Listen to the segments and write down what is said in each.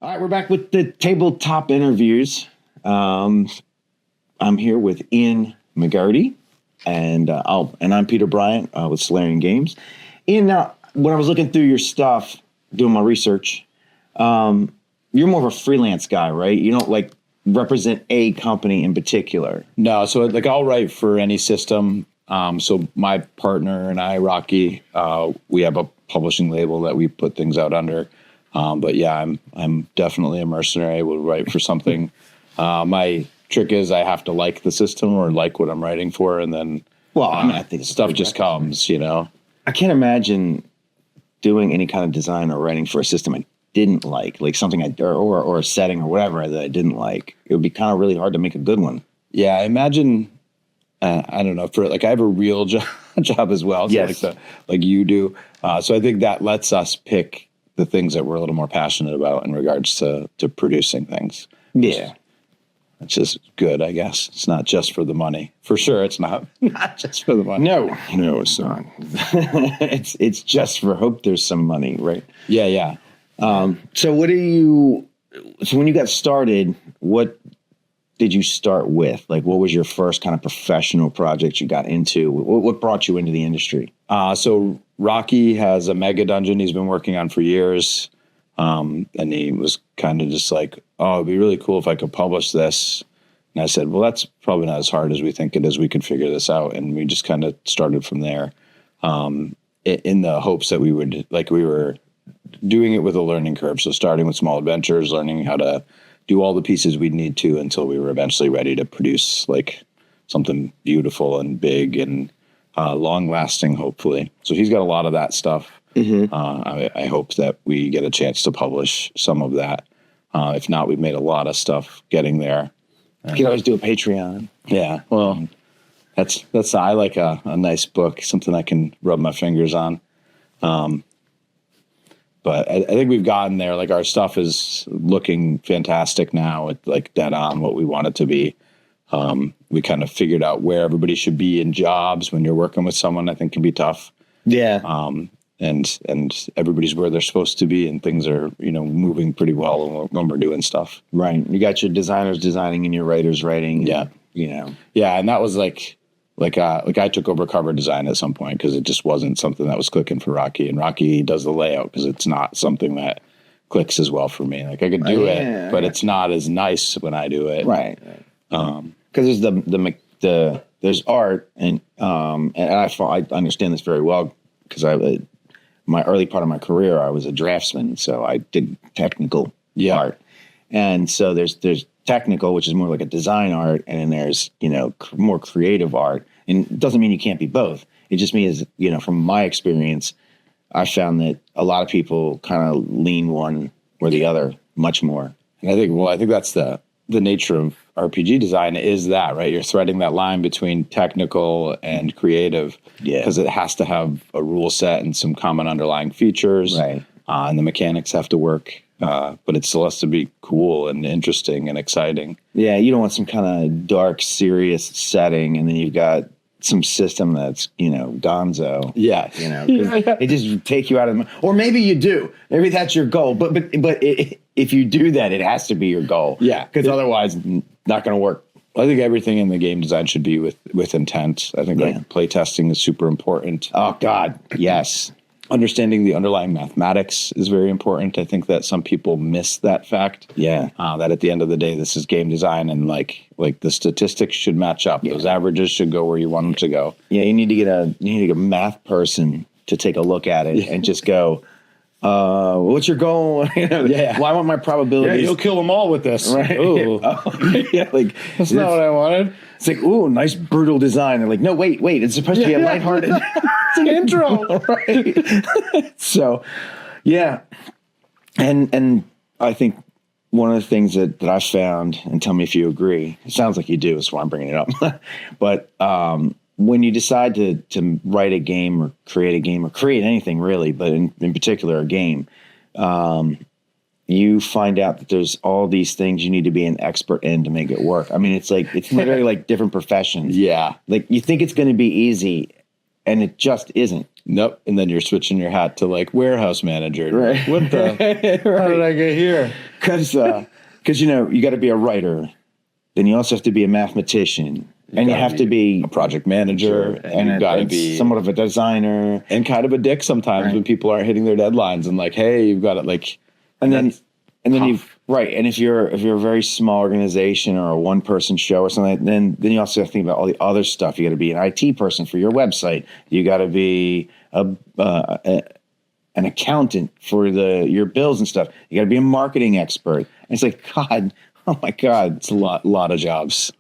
All right, we're back with the tabletop interviews. I'm here with Ian McGarty, and I'm Peter Bryant with Solarian Games. Ian, now when I was looking through your stuff, doing my research, you're more of a freelance guy, right? You don't like represent a company in particular. No, so like I'll write for any system. So my partner and I, Rocky, we have a publishing label that we put things out under. But yeah, I'm definitely a mercenary. I will write for something. My trick is I have to like the system or like what I'm writing for, and then I think stuff just comes. I can't imagine doing any kind of design or writing for a system I didn't like something or a setting or whatever that I didn't like. It would be kind of really hard to make a good one. Yeah, I imagine. I don't know. I have a real job as well. So yes, like you do. So I think that lets us pick the things that we're a little more passionate about in regards to producing things. Yeah. Which is good, I guess. It's not just for the money. For sure, it's not just for the money. No, it's not. it's just for hope there's some money, right? Yeah. So when you got started, what did you start with? Like, what was your first kind of professional project you got into? What brought you into the industry? So Rocky has a mega dungeon he's been working on for years. And he was kind of just like, oh, it'd be really cool if I could publish this. And I said, well, that's probably not as hard as we think it is. We could figure this out. And we just kind of started from there, in the hopes that we were doing it with a learning curve. So starting with small adventures, learning how to do all the pieces we'd need to until we were eventually ready to produce like something beautiful and big and long lasting, hopefully. So he's got a lot of that stuff. Mm-hmm. I hope that we get a chance to publish some of that. If not, we've made a lot of stuff getting there. You can always do a Patreon. Yeah. Well, that's I like a nice book, something I can rub my fingers on. But I think we've gotten there. Like our stuff is looking fantastic now. It's like dead on what we want it to be. We kind of figured out where everybody should be in jobs when you're working with someone. I think can be tough. Yeah. And everybody's where they're supposed to be, and things are moving pretty well when we're doing stuff. Right. You got your designers designing and your writers writing. Yeah. Yeah, and that was like I took over cover design at some point because it just wasn't something that was clicking for Rocky, and Rocky does the layout because it's not something that clicks as well for me. Like I could do it, but it's not as nice when I do it. Right. Because there's there's art and I understand this very well because my early part of my career I was a draftsman, so I did technical art, and so there's technical, which is more like a design art, and then there's more creative art. And it doesn't mean you can't be both. It just means from my experience, I found that a lot of people kind of lean one or the other much more. And I think that's the nature of RPG design is that, right? You're threading that line between technical and creative, because it has to have a rule set and some common underlying features, right? And the mechanics have to work. But it still has to be cool and interesting and exciting. Yeah, you don't want some kind of dark, serious setting, and then you've got some system that's, gonzo. Yeah. It just take you out of the... Or maybe you do. Maybe that's your goal. But if you do that, it has to be your goal. Yeah. Because otherwise, not going to work. I think everything in the game design should be with intent. I think like playtesting is super important. Oh, God. Yes. Understanding the underlying mathematics is very important. I think that some people miss that fact. Yeah. That at the end of the day, this is game design, and like the statistics should match up. Yeah. Those averages should go where you want them to go. Yeah, you need to get a math person to take a look at it and just go, what's your goal? Well, I want my probabilities. Yeah, you'll kill them all with this. Right. Ooh. Yeah, like that's not what I wanted. It's like, ooh, nice brutal design. They're like, no, wait, it's supposed to be a lighthearted. It's an intro. Right. So, yeah. And I think one of the things that I found, and tell me if you agree, it sounds like you do, that's why I'm bringing it up. But when you decide to write a game or create anything really, but in particular a game, you find out that there's all these things you need to be an expert in to make it work. I mean, it's literally like different professions. Yeah. Like you think it's going to be easy, and it just isn't. Nope. And then you're switching your hat to like warehouse manager. Right. What the? How did I get here? because you got to be a writer, then you also have to be a mathematician, and you have to be a project manager, and you've got to be somewhat of a designer, and kind of a dick sometimes when people aren't hitting their deadlines, and like, hey, you've got it, like, and then and if you're a very small organization or a one person show or something, then you also have to think about all the other stuff. You got to be an IT person for your website. You got to be an accountant for your bills and stuff. You got to be a marketing expert. And it's like, God, oh my God, it's a lot of jobs.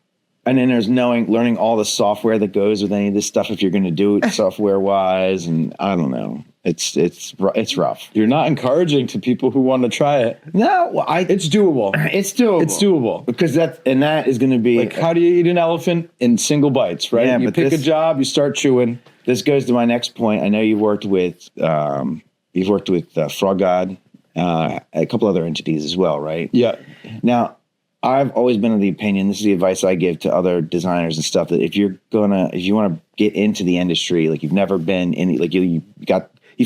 And then there's learning all the software that goes with any of this stuff if you're going to do it software wise. And I don't know. It's rough. You're not encouraging to people who want to try it. No, it's doable. It's doable. It's doable because that is going to be like, how do you eat an elephant in single bites? Right? Yeah, you pick a job, you start chewing. This goes to my next point. I know you've worked with Frog God, a couple other entities as well, right? Yeah. Now, I've always been of the opinion, this is the advice I give to other designers and stuff, that if you want to get into the industry, like you've never been in, like you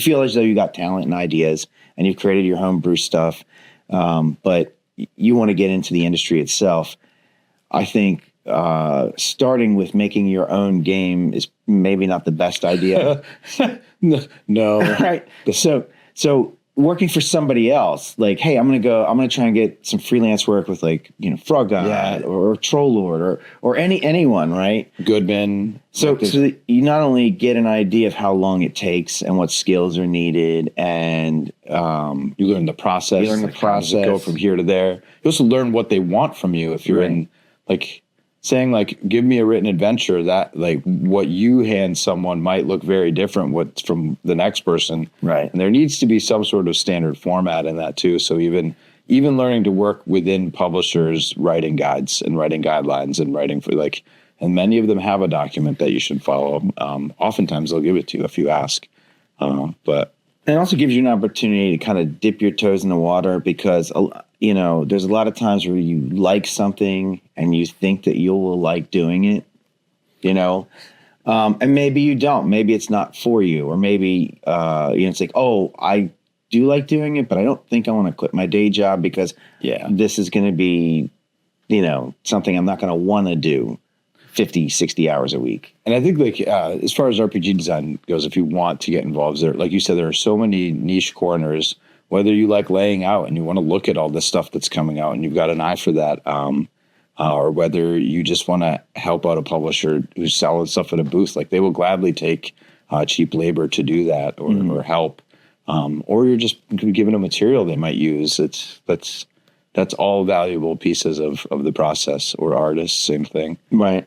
feel as though you got talent and ideas and you've created your homebrew stuff, but you want to get into the industry itself. I think starting with making your own game is maybe not the best idea. No. Right. So working for somebody else, like, hey, I'm going to try and get some freelance work with Frog God or Troll Lord or anyone, right? Goodman. So you not only get an idea of how long it takes and what skills are needed, and you learn the process. Go from here to there. You also learn what they want from you. If you're in, like, saying, like, give me a written adventure, that, like, what you hand someone might look very different from the next person. Right. And there needs to be some sort of standard format in that too. So even learning to work within publishers' writing guides and writing guidelines and writing for, like, and many of them have a document that you should follow. Oftentimes they'll give it to you if you ask. But it also gives you an opportunity to kind of dip your toes in the water, because there's a lot of times where you like something and you think that you will like doing it, and maybe you don't. Maybe it's not for you, or maybe it's like, oh, I do like doing it, but I don't think I want to quit my day job because this is going to be, something I'm not going to want to do 50, 60 hours a week. And I think, like, as far as RPG design goes, if you want to get involved there, like you said, there are so many niche corners, whether you like laying out and you want to look at all this stuff that's coming out and you've got an eye for that, or whether you just want to help out a publisher who's selling stuff at a booth, like, they will gladly take cheap labor to do that, or help, or you're just given a material they might use. That's all valuable pieces of the process. Or artists, same thing. Right.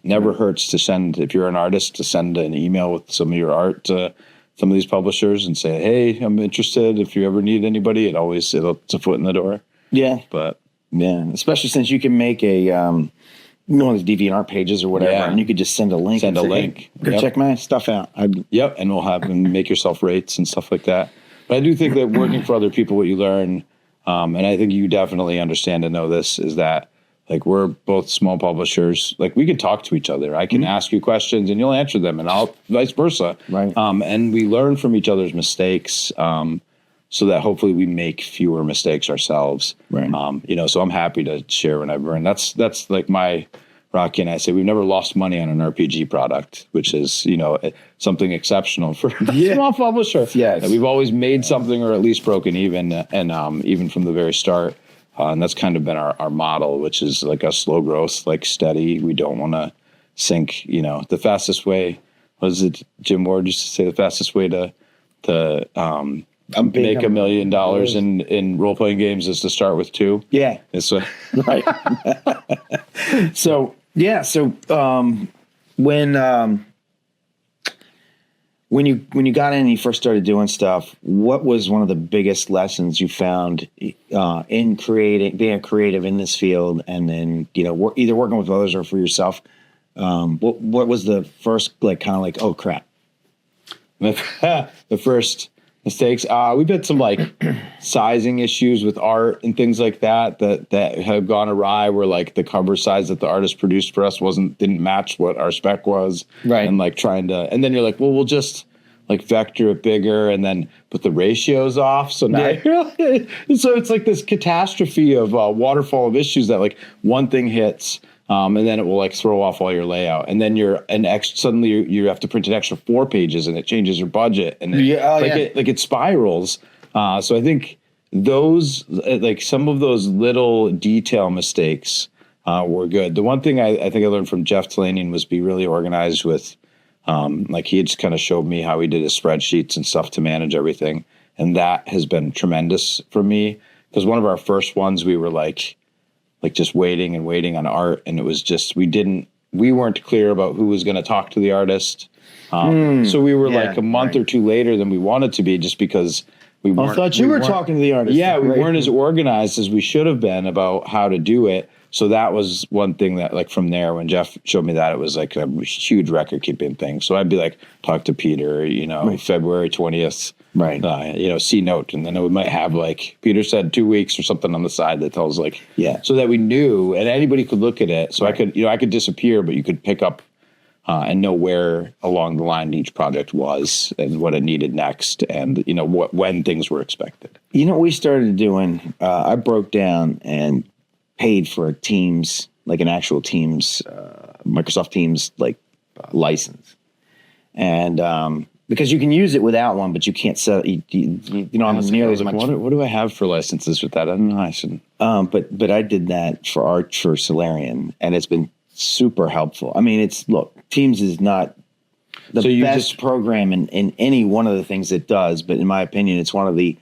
Never hurts to send, if you're an artist, to send an email with some of your art to some of these publishers and say, hey, I'm interested. If you ever need anybody, it's a foot in the door. Yeah. But yeah, especially since you can make a one of the DeviantArt pages or whatever, and you could just send a link. Hey, go check my stuff out. And we'll have them make yourself rates and stuff like that. But I do think that working for other people, what you learn, and I think you definitely understand and know this, is that, like, we're both small publishers. Like, we can talk to each other. I can ask you questions and you'll answer them, and I'll vice versa. Right. And we learn from each other's mistakes, so that hopefully we make fewer mistakes ourselves. Right. So I'm happy to share whenever. And that's like my Rocky and I say, we've never lost money on an RPG product, which is, something exceptional for a small publisher. Yes. We've always made something or at least broken even, and even from the very start. And that's kind of been our model, which is like a slow growth, like steady. We don't want to sink, the fastest way. What is it? Jim Ward used to say the fastest way to make $1 million in role-playing games is to start with 2. Yeah. It's right. So when you got in and you first started doing stuff, what was one of the biggest lessons you found in being creative in this field, and then either working with others or for yourself? What was the first oh crap? The first mistakes. We've had some like sizing issues with art and things like that have gone awry, where like the cover size that the artist produced for us didn't match what our spec was. Right. And like and then you're like, well, we'll like vector it bigger and then put the ratios off. So now, so it's like this catastrophe of waterfall of issues that like one thing hits, and then it will like throw off all your layout, and then suddenly you have to print an extra 4 pages, and it changes your budget, and it spirals. So I think those like some of those little detail mistakes were good. The one thing I think I learned from Jeff Talanian was be really organized with. Like he just kind of showed me how he did his spreadsheets and stuff to manage everything. And that has been tremendous for me, because one of our first ones, we were like just waiting on art. And it was just, we weren't clear about who was going to talk to the artist. So we were like a month or two later than we wanted to be, just because we weren't. I thought you were talking to the artist. Yeah, we weren't as organized as we should have been about how to do it. So that was one thing that, like, from there, when Jeff showed me that, it was like a huge record keeping thing. So I'd be like, talk to Peter, February 20th, C note. And then we might have like, Peter said 2 weeks or something on the side that tells like, so that we knew and anybody could look at it. So I could disappear, but you could pick up and know where along the line each project was and what it needed next, and, when things were expected. You know what we started doing? I broke down and paid for Teams, like an actual Teams, Microsoft Teams, like license. And because you can use it without one, but you can't sell, you don't have nearly as much. What do I have for licenses with that? I don't know. I shouldn't. But I did that for art for Solarian, and it's been super helpful. I mean, Teams is not the best program in any one of the things it does, but in my opinion, it's one of the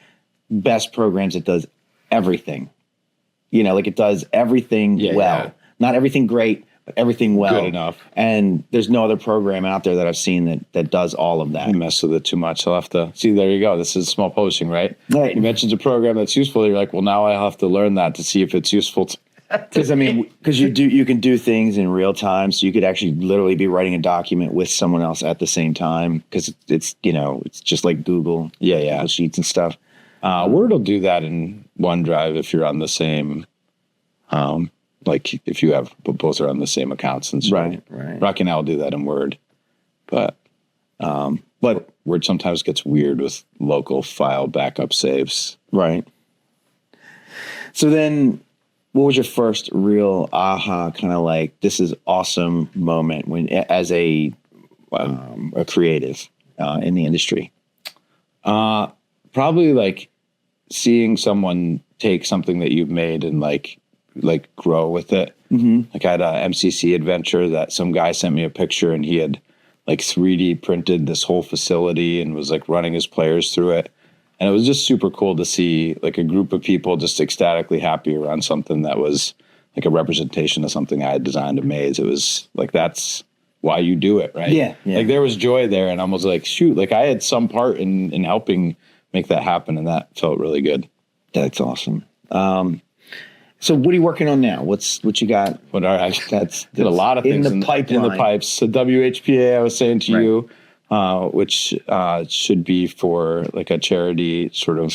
best programs that does everything. Like it does everything well. Yeah. Not everything great, but everything well. Good enough. And there's no other program out there that I've seen that does all of that. You mess with it too much. I'll have to see. There you go. This is small publishing, right? Right. You mentioned a program that's useful. You're like, well, now I have to learn that to see if it's useful. Because you can do things in real time, so you could actually literally be writing a document with someone else at the same time. Because it's just like Google, Google Sheets and stuff. Word will do that in OneDrive if you're on the same, like if you have both are on the same accounts and stuff. Right. Rocky and I will do that in Word, but Word sometimes gets weird with local file backup saves. Right. So then, what was your first real aha kind of like this is awesome moment when as a creative in the industry? Probably like seeing someone take something that you've made and like grow with it. Mm-hmm. Like I had a MCC adventure that some guy sent me a picture, and he had like 3D printed this whole facility and was like running his players through it. And it was just super cool to see like a group of people just ecstatically happy around something that was like a representation of something I had designed and made. It was like, that's why you do it, right? Yeah. Like there was joy there, and I was like, shoot, like I had some part in helping make that happen, and that felt really good. That's awesome. So what are you working on now? What you got? That's a lot of things in the pipeline. In the pipes. So WHPA, I was saying to you, which should be for like a charity sort of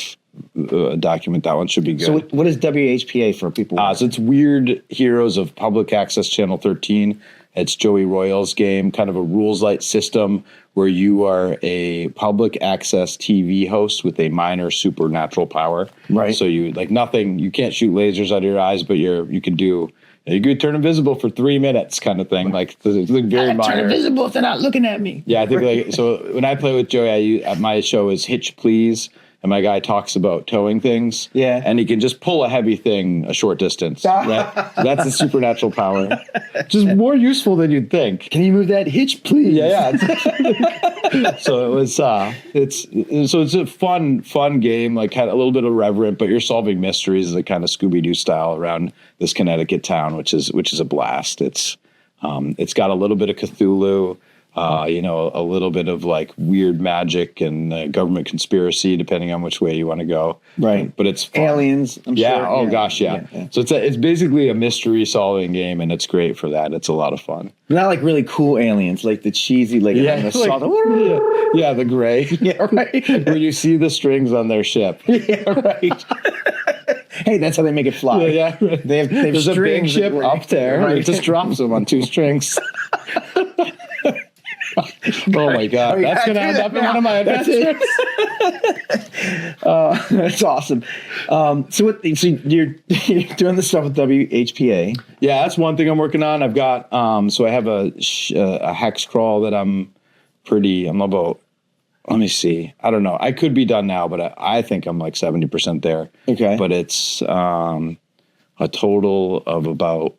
document. That one should be good. So what is WHPA for people? So it's Weird Heroes of Public Access Channel 13. It's Joey Royal's game, kind of a rules light system where you are a public access TV host with a minor supernatural power. Right. So you like nothing, you can't shoot lasers out of your eyes, but you could turn invisible for 3 minutes kind of thing. Like it's very minor. Turn invisible if they're not looking at me. Yeah, I think like, so when I play with Joey, my show is Hitch Please. And my guy talks about towing things. Yeah. And he can just pull a heavy thing a short distance. Right? That's a supernatural power. Just more useful than you'd think. Can you move that hitch, please? Yeah. So it was it's a fun game, like kind of a little bit irreverent, but you're solving mysteries like kind of Scooby-Doo style around this Connecticut town, which is a blast. It's got a little bit of Cthulhu. A little bit of like weird magic and government conspiracy, depending on which way you want to go. Right. But it's fun. Aliens. I'm yeah. Sure. Oh gosh. Yeah. So it's basically a mystery solving game, and it's great for that. It's a lot of fun. Not like really cool aliens, like the cheesy, like the gray. Yeah. Right. Where you see the strings on their ship. Yeah. Right. Hey, that's how they make it fly. Yeah. Right. They have There's a big ship up there. Right. It just drops them on 2 strings. Oh my God. That's going to end up in one of my adventures. That's awesome. So you're doing the stuff with WHPA. Yeah, that's one thing I'm working on. I've got, so I have a hex crawl that I'm about, let me see. I don't know. I could be done now, but I think I'm like 70% there. Okay. But it's a total of about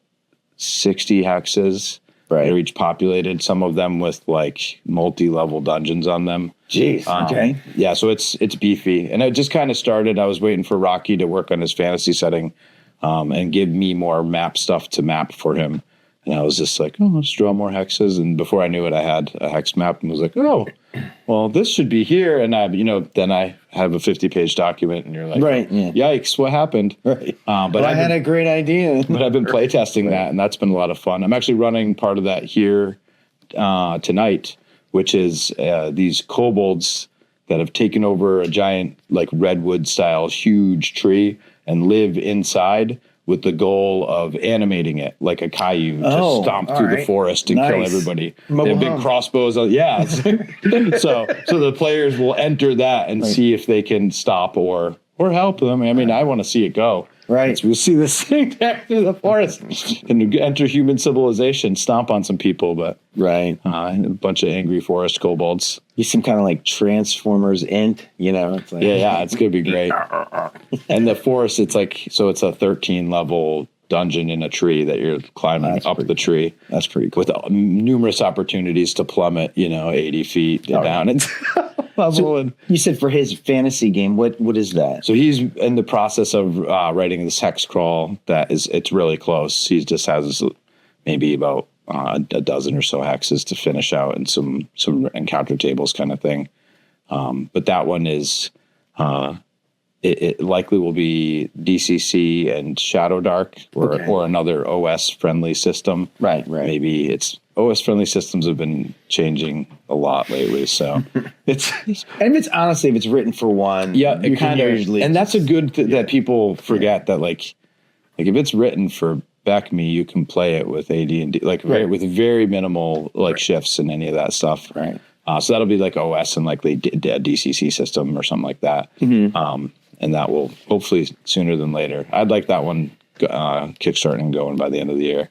60 hexes. Right. They're each populated, some of them with like multi-level dungeons on them. Jeez. Okay. Yeah, so it's beefy. And it just kind of started. I was waiting for Rocky to work on his fantasy setting and give me more map stuff to map for him. And I was just like, oh, let's draw more hexes. And before I knew it, I had a hex map and was like, oh, well, this should be here. And then I have a 50-page document and you're like, right, yeah. Yikes, what happened? Right. But I had a great idea. But I've been playtesting that, and that's been a lot of fun. I'm actually running part of that here tonight, which is these kobolds that have taken over a giant, like redwood-style, huge tree and live inside with the goal of animating it like a Caillou to stomp through the forest and kill everybody. They have big crossbows. Yeah. so the players will enter that and see if they can stop or help them. I mean, I want to see it go. Right. So we'll see this thing back through the forest and enter human civilization, stomp on some people, but right. A bunch of angry forest kobolds. You some kind of like Transformers int, It's like, yeah, it's going to be great. And the forest, it's like, so it's a 13 level dungeon in a tree that you're climbing up the tree. That's pretty cool. With numerous opportunities to plummet, 80 feet down. It's so you said for his fantasy game, what is that? So he's in the process of writing this hex crawl it's really close. He just has maybe about a dozen or so hexes to finish out and some encounter tables kind of thing. But that one is it likely will be DCC and Shadow Dark or another OS friendly system. Right. Maybe it's OS friendly systems have been changing a lot lately. So and if it's written for one, it kind of usually, and that's a good that people forget that like if it's written for BECMI, you can play it with AD&D with very minimal shifts and any of that stuff. Right. So that'll be like OS and likely a DCC system or something like that. Mm-hmm. And that will hopefully sooner than later. I'd like that one kickstarting and going by the end of the year.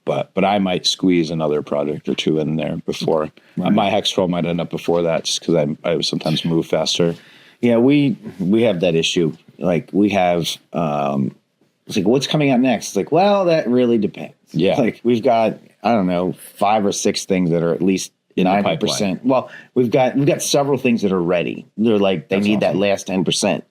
But I might squeeze another project or two in there before. Right. My hex crawl might end up before that just because I sometimes move faster. Yeah, we have that issue. Like we have, it's like, what's coming out next? It's like, well, that really depends. Yeah. Like we've got, I don't know, 5 or 6 things that are at least 90%. Well, we've got several things that are ready. They're like, they need that last 10%.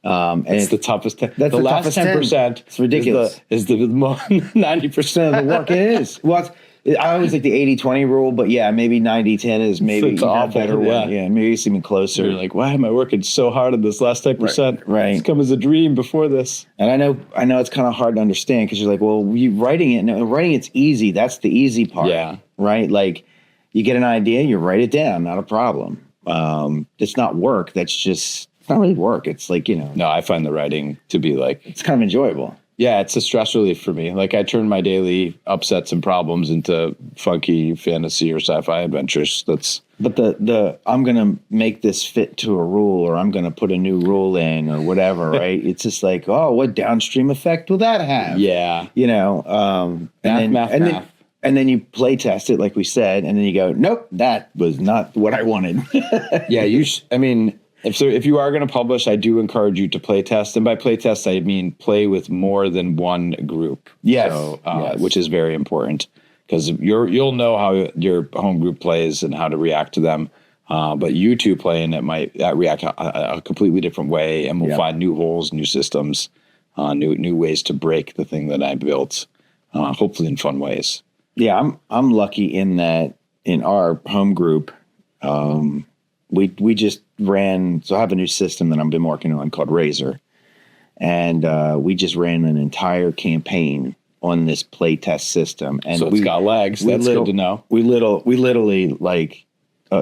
And it's the toughest. That's the last 10%. It's ridiculous. Is the 90% of the work. It is. Well, I always like the 80-20 rule, but yeah, maybe 90-10 is maybe a better one. Yeah, maybe it's even closer. You're like, why am I working so hard on this last 10%? Right. It's come as a dream before this. And I know it's kind of hard to understand because you're like, well, writing it's easy. That's the easy part. Yeah. Right. Like you get an idea, you write it down, not a problem. It's not work. That's just. It's not really work. It's like, No, I find the writing to be like... It's kind of enjoyable. Yeah, it's a stress relief for me. Like I turn my daily upsets and problems into funky fantasy or sci-fi adventures. But the I'm going to make this fit to a rule or I'm going to put a new rule in or whatever, right? It's just like, oh, what downstream effect will that have? Yeah. Math. And then you play test it like we said, and then you go, nope, that was not what I wanted. Yeah, if you are going to publish, I do encourage you to play test. And by play test, I mean play with more than one group. Yes. Which is very important because you'll know how your home group plays and how to react to them. But you two playing it might react a completely different way, and we'll find new holes, new systems, new ways to break the thing that I built, hopefully in fun ways. Yeah, I'm lucky in that in our home group, we just ran. So I have a new system that I've been working on called Razor, and we just ran an entire campaign on this playtest system. And so it's got legs. That's good to know. We literally like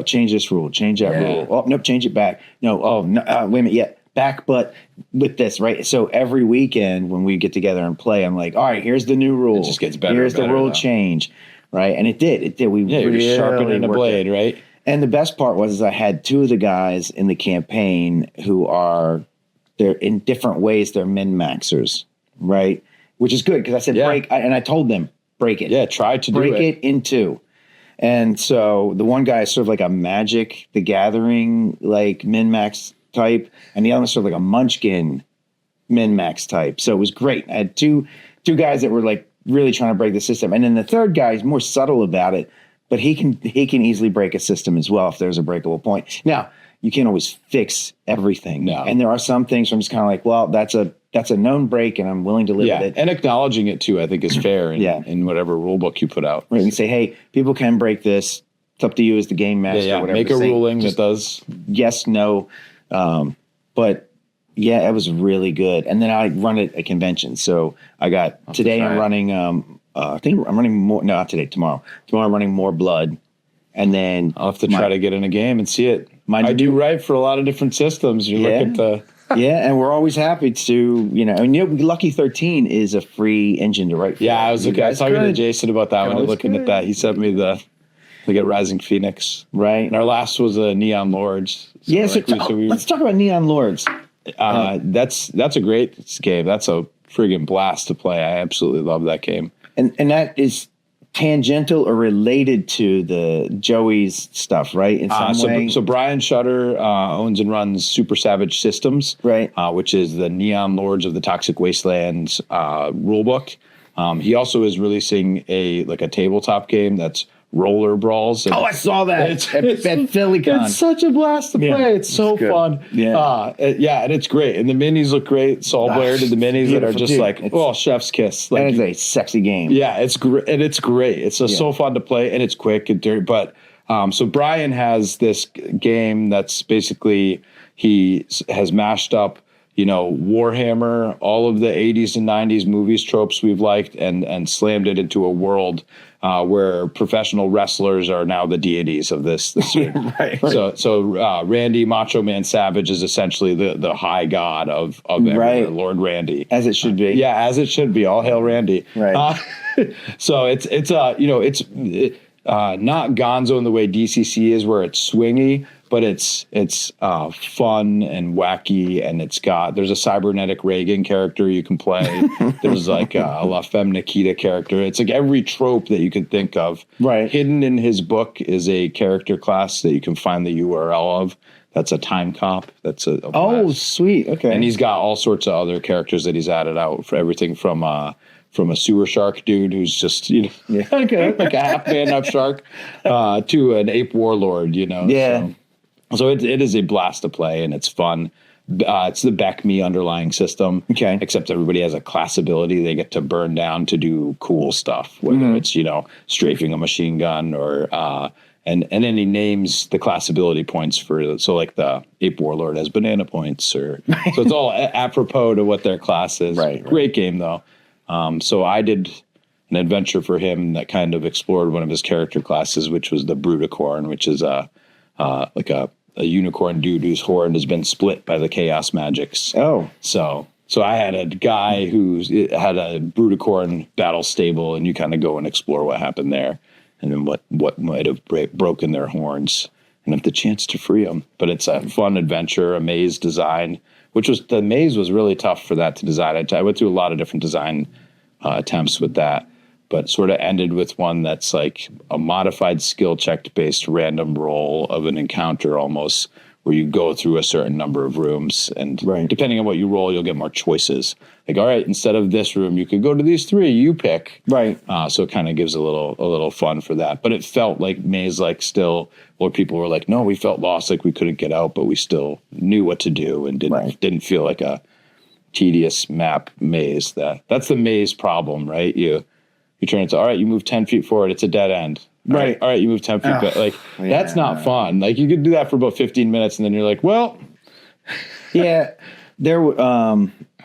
change this rule, change that rule. Oh nope, change it back. No, oh no, wait a minute, yeah. Back, but with this, right? So every weekend when we get together and play, I'm like, all right, here's the new rule. It just gets better. Here's the rule change, right? And it did. We really sharpening a blade, right? And the best part was is I had two of the guys in the campaign who they're in different ways. They're min-maxers, right? Which is good because I said and I told them, break it. Yeah, try to break it in two. And so the one guy is sort of like a Magic the Gathering, like min-max type, and the other one's sort of like a Munchkin min-max type. So it was great. I had two guys that were like really trying to break the system. And then the third guy is more subtle about it, but he can easily break a system as well if there's a breakable point. Now, you can't always fix everything. No. And there are some things where I'm just kind of like, well, that's a known break and I'm willing to live with it. And acknowledging it too, I think is fair in whatever rule book you put out. Right. And say, hey, people can break this. It's up to you as the game master. Whatever. Make a ruling that does yes, no. But yeah, it was really good. And then I run it at conventions. So I got today I'm running I think I'm running more not today, tomorrow. Tomorrow I'm running More Blood. And then I'll have to try to get in a game and see it. I do right for a lot of different systems. You look at the yeah, and we're always happy to, Lucky 13 is a free engine to write for. Yeah, I was talking to Jason about that when looking at that. He sent me the Rising Phoenix. Right. And our last was a Neon Lords. So let's talk about Neon Lords. That's a great game. That's a friggin' blast to play. I absolutely love that game. And that is tangential or related to the Joey's stuff, right? In some way. So Brian Shutter owns and runs Super Savage Systems, right? Which is the Neon Lords of the Toxic Wastelands rulebook. He also is releasing a tabletop game that's Roller Brawls. And I saw that at PhillyCon. It's such a blast to play. It's so fun. Yeah. And it's great. And the minis look great. Saul Blair did the minis that are just chef's kiss. That is a sexy game. Yeah, it's great. And it's great. It's so fun to play, and it's quick and dirty. But so Brian has this game that's basically he has mashed up Warhammer, all of the 80s and 90s movies tropes we've liked, and slammed it into a world where professional wrestlers are now the deities of this right. So Randy Macho Man Savage is essentially the high god of everywhere, Lord Randy, as it should be. Yeah, as it should be. All hail Randy. Right. So it's not Gonzo in the way DCC is, where it's swingy, but it's fun and wacky, and there's a cybernetic Reagan character you can play. There's like a La Femme Nikita character. It's like every trope that you can think of. Right. Hidden in his book is a character class that you can find the URL of. That's a time cop. That's a blast. Sweet. Okay. And he's got all sorts of other characters that he's added out for everything from a sewer shark dude who's just like a half man up shark to an ape warlord. Yeah. So it is a blast to play, and it's fun. It's the Beck-Me underlying system. Okay. Except everybody has a class ability they get to burn down to do cool stuff, whether it's, strafing a machine gun or and then he names the class ability points like the Ape Warlord has banana points so it's all apropos to what their class is. Right. Great game though. So I did an adventure for him that kind of explored one of his character classes, which was the Bruticorn, which is a unicorn dude whose horn has been split by the chaos magics. Oh. So I had a guy who had a Bruticorn battle stable, and you kind of go and explore what happened there, and then what might have broken their horns, and have the chance to free them. But it's a fun adventure, a maze design, the maze was really tough for that to design. I went through a lot of different design attempts with that, but sort of ended with one that's like a modified skill check based random roll of an encounter almost, where you go through a certain number of rooms, and depending on what you roll, you'll get more choices. Like, all right, instead of this room, you could go to these three, you pick. Right. So it kind of gives a little fun for that. But it felt like maze, like still, where people were like, no, we felt lost, like we couldn't get out, but we still knew what to do and didn't feel like a tedious map maze. That's the maze problem, right? You turn it to, all right, you move 10 feet forward, it's a dead end. Right. All right, you move 10 feet back. Like, that's not fun. Like, you could do that for about 15 minutes, and then you're like, well. Yeah.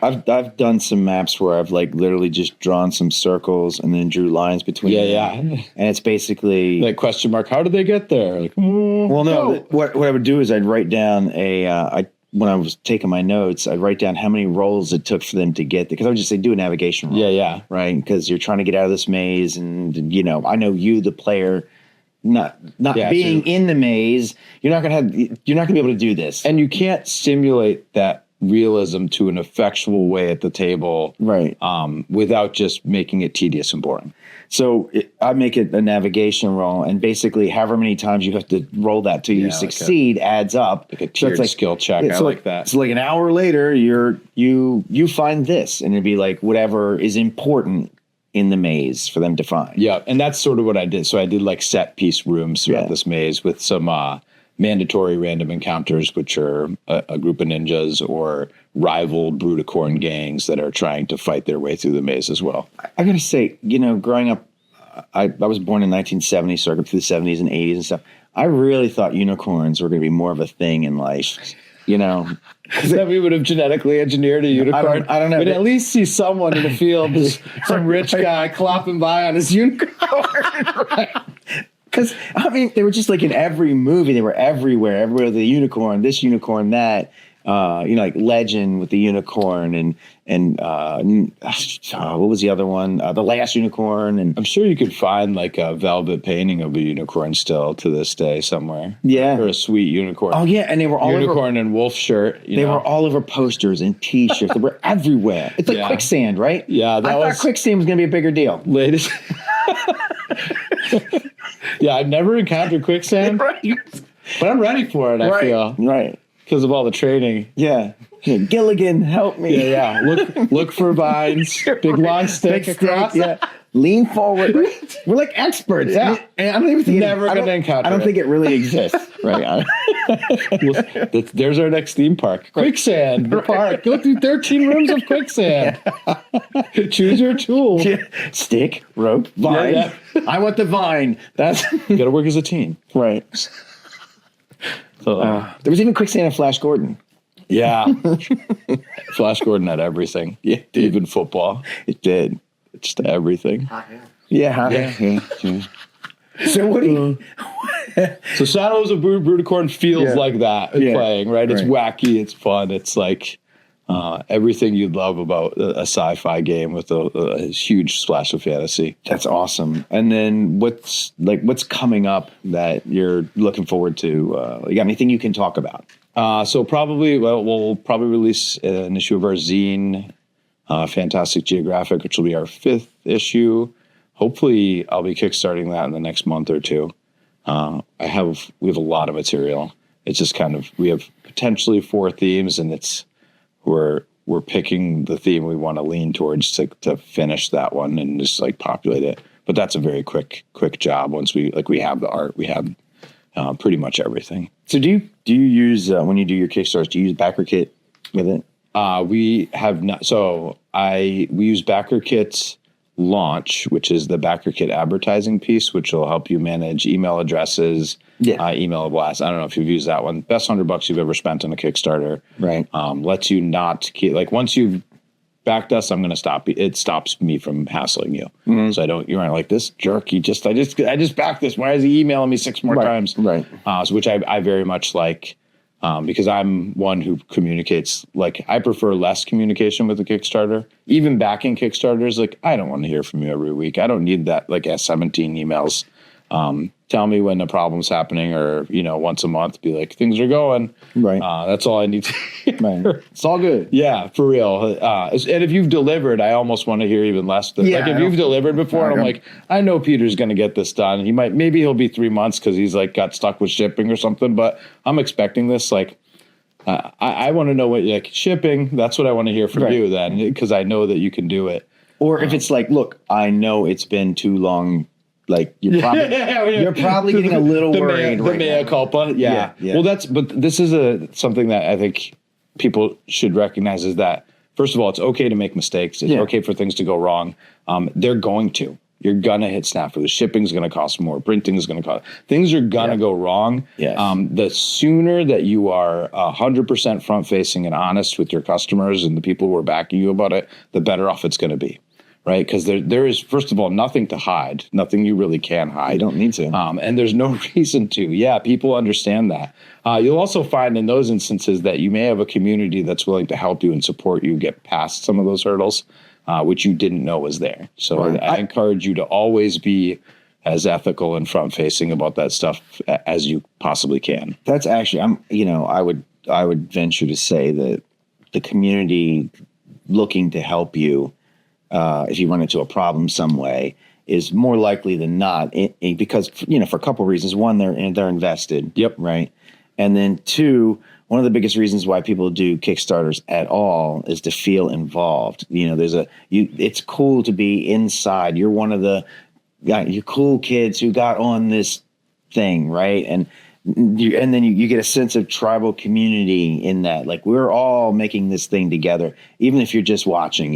I've done some maps where I've like literally just drawn some circles and then drew lines between them. Yeah. And it's basically like question mark, how did they get there? Like, well, no. What I would do is I'd write down when I was taking my notes, I'd write down how many rolls it took for them to get there. Because I would just say, do a navigation roll. Yeah. Right? Because you're trying to get out of this maze. And, I know you, the player, not Yeah, being true. in the maze, you're not gonna be able to do this. And you can't simulate that realism to an effectual way at the table, Right. without just making it tedious and boring. So I make it a navigation roll, and basically, however many times you have to roll that till you succeed adds up. Like a tiered skill check. I like that. So like an hour later, you find this, and it'd be like whatever is important in the maze for them to find. Yeah, and that's sort of what I did. So I did like set piece rooms throughout this maze with some mandatory random encounters, which are a group of ninjas or rival Bruticorn gangs that are trying to fight their way through the maze as well. I gotta say, growing up, I was born in 1970, so I grew up through the 70s and 80s and stuff. I really thought unicorns were going to be more of a thing in life, That we would have genetically engineered a unicorn. I don't know. We'd at least see someone in the field, some rich guy clopping by on his unicorn. Because, they were just like in every movie. They were everywhere. Everywhere, the unicorn, this unicorn, that. Like Legend with the unicorn and what was the other one? The Last Unicorn. And I'm sure you could find like a velvet painting of a unicorn still to this day somewhere. Yeah. Or a sweet unicorn. Oh, yeah. And they were all unicorn and wolf shirt. They were all over posters and T-shirts. They were everywhere. It's like quicksand, right? Yeah. I thought quicksand was going to be a bigger deal. Latest. Yeah, I've never encountered quicksand, Right. but I'm ready for it, I feel. Right. Because of all the training. Yeah. Gilligan, help me. Yeah. Look for vines. Big long stick across. Yeah. Lean forward. We're like experts. Yeah. And I don't even think Never going to encounter I don't think it really exists. Right. There's our next theme park. Quicksand, the park. Go through 13 rooms of quicksand. Choose your tool. Stick, rope, vine. Yeah. I want the vine. That's You got to work as a team. right. There was even quicksand in Flash Gordon. Yeah. Flash Gordon had everything. Yeah, even football. It did. Just everything. Yeah. So what do you? So Shadows of Bruticorn feels like that playing, right? It's wacky, it's fun, it's like everything you'd love about a sci-fi game with a huge splash of fantasy. That's awesome. And then what's coming up that you're looking forward to? You got anything you can talk about? So we'll probably release an issue of our zine, Fantastic Geographic, which will be our 5th issue. Hopefully, I'll be kickstarting that in the next month or two. We have a lot of material. It's just we have potentially 4 themes, and we're picking the theme we want to lean towards to finish that one and just like populate it. But that's a very quick job. Once we have the art, we have pretty much everything. So do you use when you do your Kickstarters? Do you use BackerKit with it? We have not. So we use BackerKit Launch, which is the BackerKit advertising piece, which will help you manage email addresses, email blasts. I don't know if you've used that one. Best $100 you've ever spent on a Kickstarter. Right. Lets you not keep, like once you've backed us, I'm going to stop. It stops me from hassling you. Mm-hmm. So you're like this jerk. I just backed this. Why is he emailing me 6 more times? Right. Which I very much like. Because I'm one who communicates, I prefer less communication with a Kickstarter. Even backing Kickstarters, I don't want to hear from you every week. I don't need that, 17 emails. Tell me when the problem's happening, or, once a month, be like, things are going. Right. That's all I need to hear. Right. It's all good. Yeah, for real. And if you've delivered, I almost want to hear even less. If you've delivered before, and I'm like, I know Peter's going to get this done. Maybe he'll be 3 months because he's got stuck with shipping or something, but I'm expecting this. I want to know what, shipping, that's what I want to hear from you then, because I know that you can do it. Or if it's look, I know it's been too long. You're probably getting a little worried. The mea culpa. Yeah. Well, but this is something that I think people should recognize is that, first of all, it's okay to make mistakes. It's okay for things to go wrong. They're going to. You're going to hit snap for the shipping's going to cost more. Printing is going to cost. Things are going to go wrong. Yes. The sooner that you are 100% front facing and honest with your customers and the people who are backing you about it, the better off it's going to be. Right, because there is, first of all, nothing to hide, nothing you really can hide. You don't need to. And there's no reason to. Yeah, people understand that. You'll also find in those instances that you may have a community that's willing to help you and support you get past some of those hurdles, which you didn't know was there. So I encourage you to always be as ethical and front facing about that stuff as you possibly can. That's actually, I would venture to say that the community looking to help you, if you run into a problem some way, is more likely than not, because for a couple of reasons. One, they're invested. Yep. Right. And then two, one of the biggest reasons why people do Kickstarters at all is to feel involved. It's cool to be inside. You're one of the you cool kids who got on this thing, right? And then you get a sense of tribal community in that. Like, we're all making this thing together, even if you're just watching,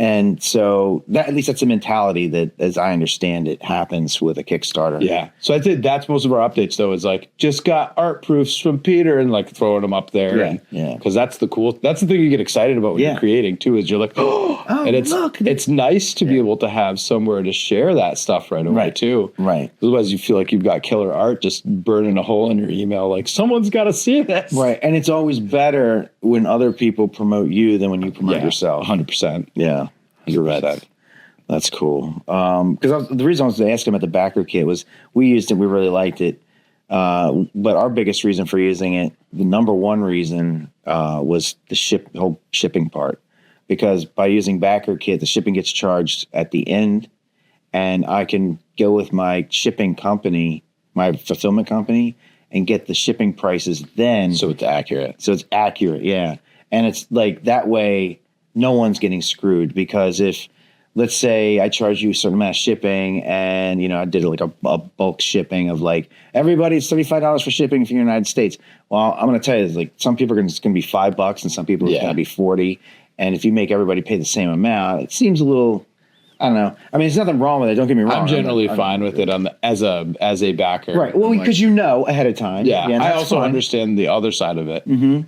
And so at least that's a mentality that, as I understand it, happens with a Kickstarter. Yeah. So I think that's most of our updates, though, is like, just got art proofs from Peter and like throwing them up there. Yeah. Because that's the thing you get excited about when you're creating too, is you're like, and it's nice to be able to have somewhere to share that stuff right away too. Right. Otherwise you feel like you've got killer art just burning a hole in your email. Like, someone's got to see this. Right. And it's always better when other people promote you than when you promote yourself. 100%. Yeah. You're right. That's cool. Because the reason I was asking about the backer kit was we used it, we really liked it. But our biggest reason for using it, the number one reason, was the whole shipping part. Because by using backer kit, the shipping gets charged at the end, and I can go with my shipping company, my fulfillment company, and get the shipping prices then. So it's accurate. Yeah. And it's like that way. No one's getting screwed, because if, let's say, I charge you a certain amount of shipping, and I did like a bulk shipping of like, everybody, it's $35 for shipping from the United States. Well, I'm going to tell you, like, some people it's going to be $5, and some people it's going to be 40. And if you make everybody pay the same amount, it seems a little, I don't know. I mean, there's nothing wrong with it. Don't get me wrong. I'm generally fine with it as a backer. Right. Well, because ahead of time. Yeah. I also understand the other side of it. Mm-hmm.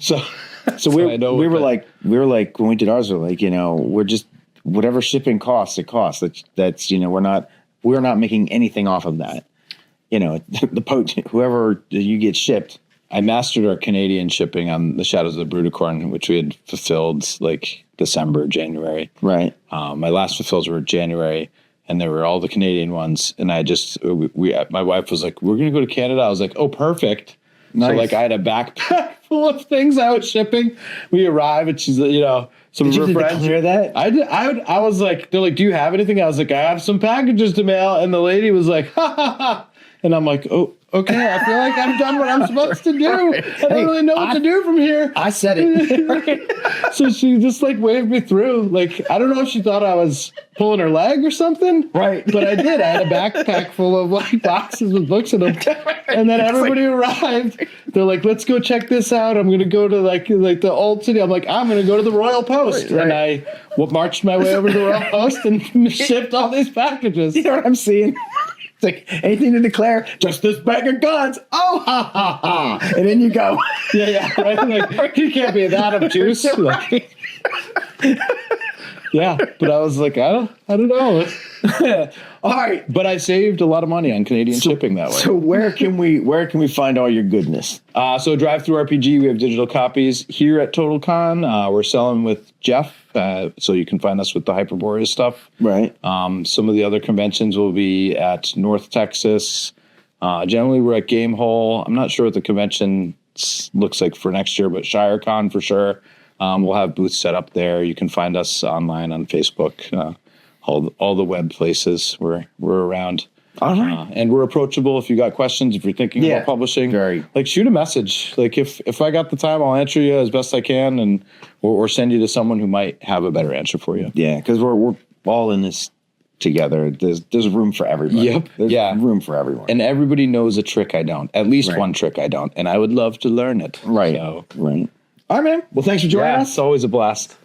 So we were like when we did ours, we're like, we're just whatever shipping costs, it costs. That's we're not making anything off of that. Whoever you get shipped. I mastered our Canadian shipping on the Shadows of the Bruticorn, which we had fulfilled like December, January. Right. My last fulfills were January, and there were all the Canadian ones. And I my wife was like, "We're going to go to Canada." I was like, "Oh, perfect." Nice. So like I had a backpack full of things I was shipping. We arrive, and she's some did of you her friends. Clear that? I did. I was like, they're like, "Do you have anything?" I was like, "I have some packages to mail," and the lady was like, "Ha ha ha," and I'm like, "Oh, okay. I feel like I've done what I'm supposed to do. I don't really know what to do from here." I said it. So she just like waved me through. Like, I don't know if she thought I was pulling her leg or something. Right. But I did. I had a backpack full of like boxes with books in them. And then everybody arrived. They're like, "Let's go check this out. I'm going to go to like the old city." I'm like, "I'm going to go to the Royal Post." Right. And I marched my way over to the Royal Post and shipped all these packages. You know what I'm seeing? It's like, anything to declare? Just this bag of guns. Oh, ha, ha, ha. And then you go. Yeah. Right? Like, you can't be that obtuse. Like, yeah. But I was like, I don't know. All right. But I saved a lot of money on Canadian shipping that way. So where can we find all your goodness? So Drive Through RPG, we have digital copies here at TotalCon. We're selling with Jeff. So you can find us with the Hyperborean stuff. Right. Some of the other conventions will be at North Texas. Generally, we're at Game Hole. I'm not sure what the convention looks like for next year, but ShireCon for sure. We'll have booths set up there. You can find us online on Facebook. All the web places we're around. All right. And we're approachable if you got questions, if you're thinking about publishing. Like, shoot a message. Like, if I got the time, I'll answer you as best I can, and or send you to someone who might have a better answer for you. Yeah, because we're all in this together. There's room for everybody. Yep. There's room for everyone. And everybody knows a trick I don't. At least one trick I don't. And I would love to learn it. Right. So. Right. All right, man. Well, thanks for joining us. It's always a blast.